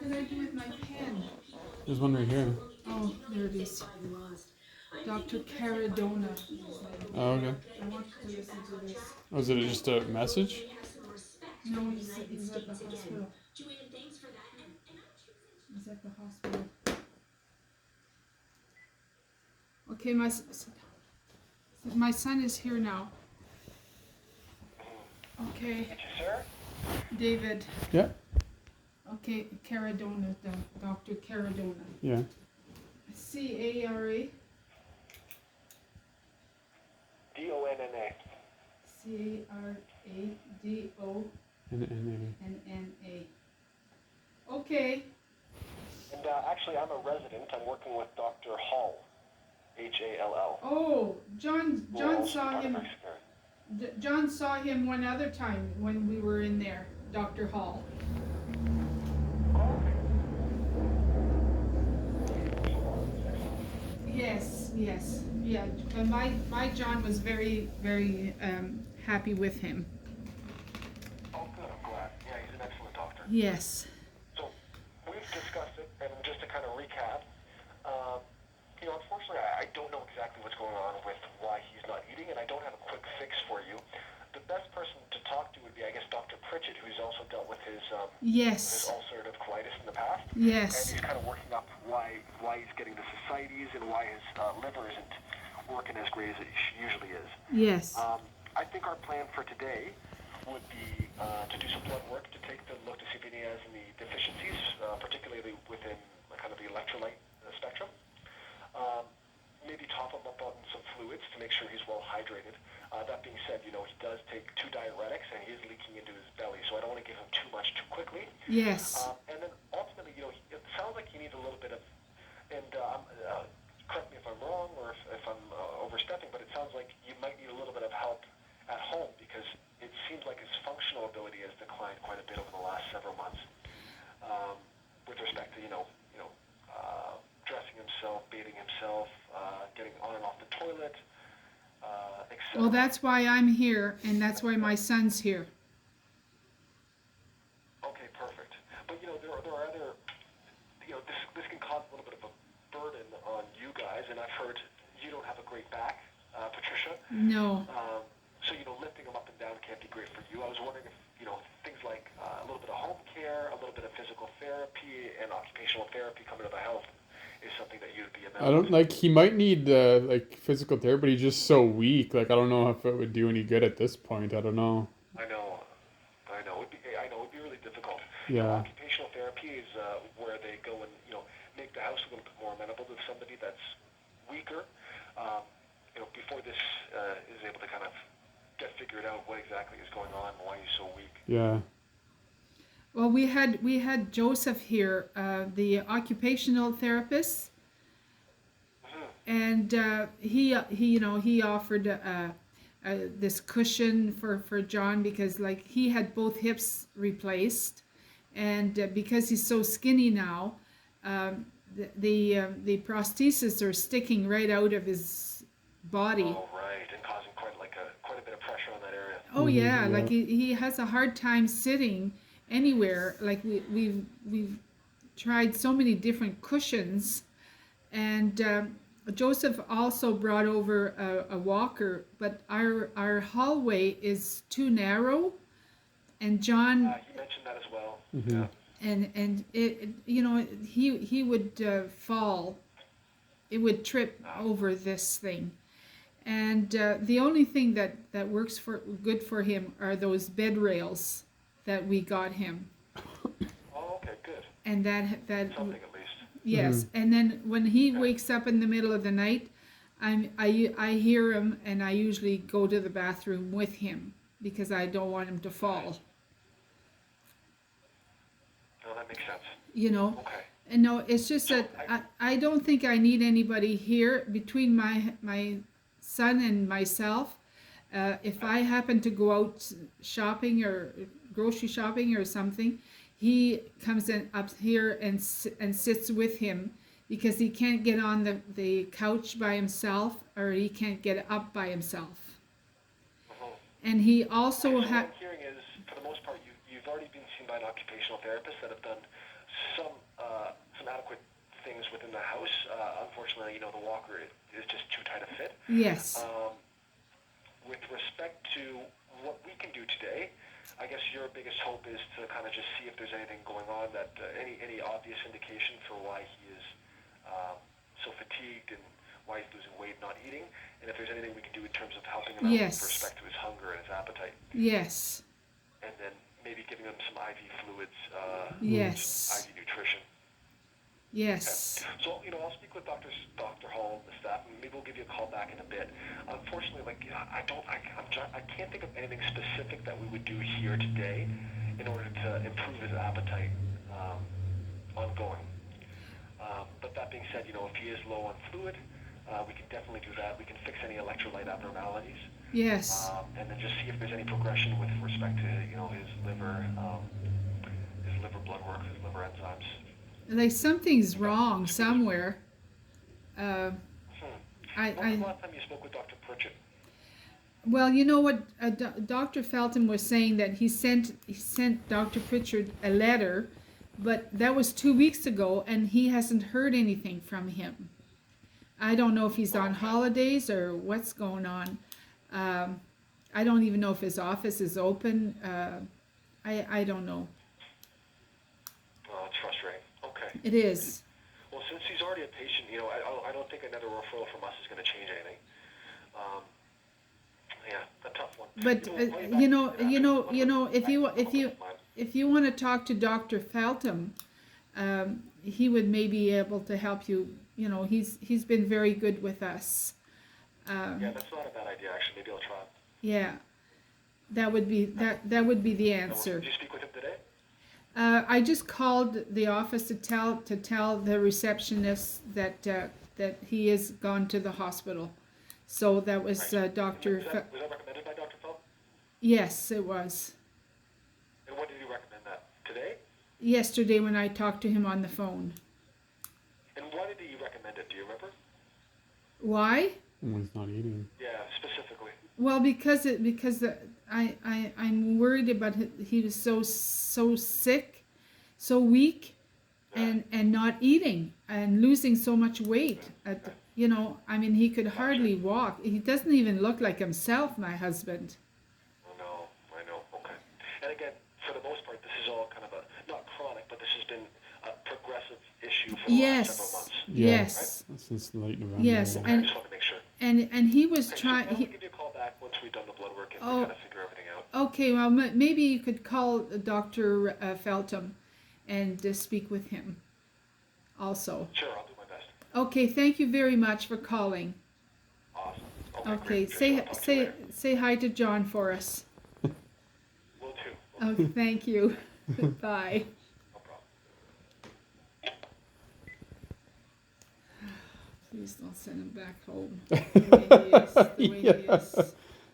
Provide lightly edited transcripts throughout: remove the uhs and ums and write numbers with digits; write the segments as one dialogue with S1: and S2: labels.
S1: did I do with my pen?
S2: There's one right here.
S1: Oh, there it is. Dr. Caradona.
S2: Oh, okay.
S1: I want to listen to this.
S2: Was it just a message?
S1: No, he's at the hospital. He's at the hospital. Okay, my son is here now. Okay. David.
S2: Yeah.
S1: Okay, Caradona, Dr. Caradona.
S2: Yeah.
S1: C-A-R-A.
S3: D-O-N-N-A.
S1: C-A-R-A-D-O-N-N-A. Okay.
S3: And actually, I'm a resident. I'm working with Dr. Hall, H-A-L-L.
S1: Oh, John saw him. John saw him one other time when we were in there, Dr. Hall. Yes, yeah. And my John was very, very happy with him.
S3: Oh, good. I'm glad. Yeah, he's an excellent doctor.
S1: Yes.
S3: So we've discussed it, and just to kind of recap, unfortunately, I don't know exactly what's going on with why he's not eating, and I don't have a quick fix for you. The best person to talk to would be, I guess, Dr. Pritchett, who's also dealt with his
S1: yes.
S3: ulcerative colitis in the past.
S1: Yes.
S3: And he's kind of working up why he's getting the ascites and why his liver isn't working as great as it usually is.
S1: Yes.
S3: I think our plan for today would be to do some blood work to take the look to see if he has any deficiencies, particularly within kind of the electrolyte spectrum. Maybe top him up on some fluids to make sure he's well hydrated. That being said, he does take 2 diuretics and he is leaking into his belly, so I don't want to give him too much too quickly.
S1: Yes.
S3: And then ultimately, it sounds like he needs a little bit of, and correct me if I'm wrong or if I'm overstepping, but it sounds like you might need a little bit of help at home because it seems like his functional ability has declined quite a bit over the last several months with respect to, dressing himself, bathing himself, getting on and off the toilet, etc.
S1: Well, that's why I'm here, and that's why my son's here.
S3: Okay, perfect. But there are other, this can cause a little bit of a burden on you guys, and I've heard you don't have a great back, Patricia.
S1: No.
S3: So lifting them up and down can't be great for you. I was wondering if things like a little bit of home care, a little bit of physical therapy, and occupational therapy coming to the health is something that you'd be amenable
S2: I don't
S3: to.
S2: he might need physical therapy, but he's just so weak. I don't know if it would do any good at this point. I don't know.
S3: I know. It'd be really difficult.
S2: Yeah.
S3: Occupational therapy is where they go and make the house a little bit more amenable to somebody that's weaker. Before this is able to kind of get figured out what exactly is going on and why he's so weak.
S2: Yeah.
S1: Well, we had Joseph here, the occupational therapist, and he offered this cushion for John because he had both hips replaced, and because he's so skinny now, the prosthesis are sticking right out of his body.
S3: Oh, right, and causing quite a bit of pressure on that area.
S1: Oh yeah,
S2: yeah.
S1: He has a hard time sitting anywhere. We've tried so many different cushions, and Joseph also brought over a walker, but our hallway is too narrow, and John.
S3: You mentioned that as well.
S2: Mm-hmm.
S3: Yeah.
S1: And it he would fall. It would trip over this thing, and the only thing that works good for him are those bed rails that we got him.
S3: Oh, okay, good.
S1: And that
S3: Something at least.
S1: yes.
S2: Mm-hmm.
S1: And then when he wakes up in the middle of the night, I hear him, and I usually go to the bathroom with him because I don't want him to fall.
S3: No, that makes sense. Okay.
S1: And no, it's just that I don't think I need anybody here between my son and myself. If I happen to go out shopping or grocery shopping or something, he comes in up here and sits with him because he can't get on the couch by himself or he can't get up by himself. And he also
S3: what I'm hearing is, for the most part, you've already been seen by an occupational therapist that have done some adequate things within the house. Unfortunately, the walker is just too tight a fit.
S1: Yes.
S3: With respect to what we can do today, I guess your biggest hope is to kind of just see if there's anything going on that any obvious indication for why he is so fatigued and why he's losing weight, not eating, and if there's anything we can do in terms of helping him out
S1: Yes.
S3: with respect to his hunger and his appetite.
S1: Yes.
S3: And then maybe giving him some IV fluids,
S1: Yes.
S3: some IV nutrition.
S1: Yes.
S3: Okay. So, I'll speak with Dr. Hall and the staff, and maybe we'll give you a call back in a bit. Unfortunately, I can't think of anything specific that we would do here today in order to improve his appetite ongoing. But that being said, if he is low on fluid, we can definitely do that. We can fix any electrolyte abnormalities.
S1: Yes.
S3: And then just see if there's any progression with respect to, his liver blood work, his liver enzymes.
S1: Like something's wrong somewhere.
S3: When was the last time you spoke with Dr. Pritchett?
S1: Well, you know what, Dr. Felton was saying that he sent Dr. Pritchard a letter, but that was 2 weeks ago, and he hasn't heard anything from him. I don't know if he's on holidays or what's going on. I don't even know if his office is open. I don't know.
S3: Oh, it's frustrating. Okay.
S1: It is.
S3: Well, since he's already a patient, I don't think another referral from us is going to change anything. Yeah, a tough one.
S1: But if you want to talk to Dr. Feltham, he would maybe be able to help you. He's been very good with us.
S3: Yeah, that's not a bad idea. Actually, maybe I'll try.
S1: Yeah, that would be the answer.
S3: Did you speak with him today?
S1: I just called the office to tell the receptionist that he is gone to the hospital. So that was Dr.
S3: Was that recommended by Dr. Phelps?
S1: Yes, it was.
S3: And when did he recommend that? Today?
S1: Yesterday when I talked to him on the phone.
S3: And why did he recommend it? Do you remember?
S1: Why?
S2: When he's not eating.
S3: Yeah, specifically.
S1: Well, because I'm worried about he was so sick, so weak, and not eating and losing so much weight. He could hardly walk. He doesn't even look like himself, my husband.
S3: I know. Okay. And again, for the most part, this is all kind of not chronic, but this has been a progressive issue for the last several months.
S2: Yeah.
S1: Yes.
S2: Right? Since late November.
S1: Yes,
S3: Okay, I just want to make sure.
S1: And he was trying.
S3: I'll give you a call back once we've done the blood work and we kind of figure everything out.
S1: Okay, well, maybe you could call Dr. Feltham and speak with him also.
S3: Sure, I'll do my best.
S1: Okay, thank you very much for calling.
S3: Awesome.
S1: Okay,
S3: great.
S1: say hi to John for us.
S3: Will do.
S1: Oh, thank you. Bye.
S3: No problem.
S1: Please don't send him back home. The way he is.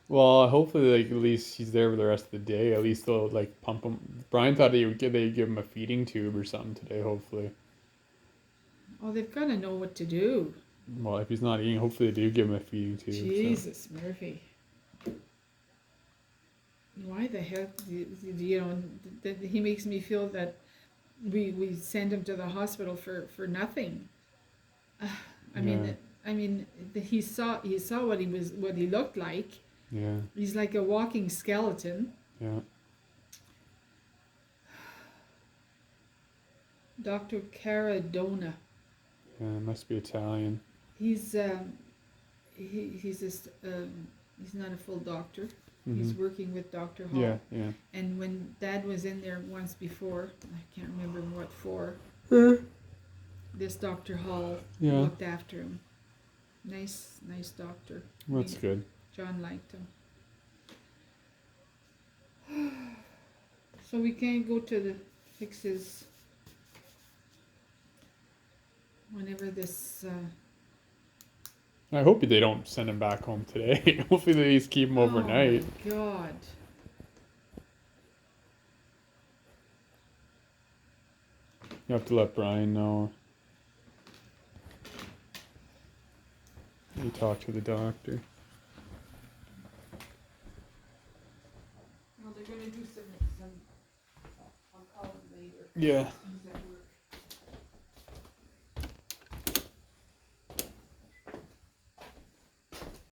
S2: Well, hopefully, at least he's there for the rest of the day. At least they'll pump him. Brian thought they'd give him a feeding tube or something today. Hopefully.
S1: Oh, they've got to know what to do.
S2: Well, if he's not eating, hopefully they do give him a feeding tube.
S1: Jesus, Murphy. Why the heck, he makes me feel that we send him to the hospital for nothing. I mean, he saw what he looked like.
S2: Yeah.
S1: He's like a walking skeleton.
S2: Yeah.
S1: Dr. Caradona.
S2: Yeah, it must be Italian.
S1: He's just he's not a full doctor.
S2: Mm-hmm.
S1: He's working with Dr. Hall.
S2: Yeah.
S1: And when Dad was in there once before, I can't remember what for. This Dr. Hall looked after him. Nice doctor.
S2: That's good.
S1: John liked him. So we can't go to the fixes whenever this.
S2: I hope they don't send him back home today. Hopefully they just keep him overnight.
S1: Oh my God.
S2: You have to let Brian know. You talk to the doctor.
S1: Well, they're gonna do some. I'll call them later.
S2: Yeah.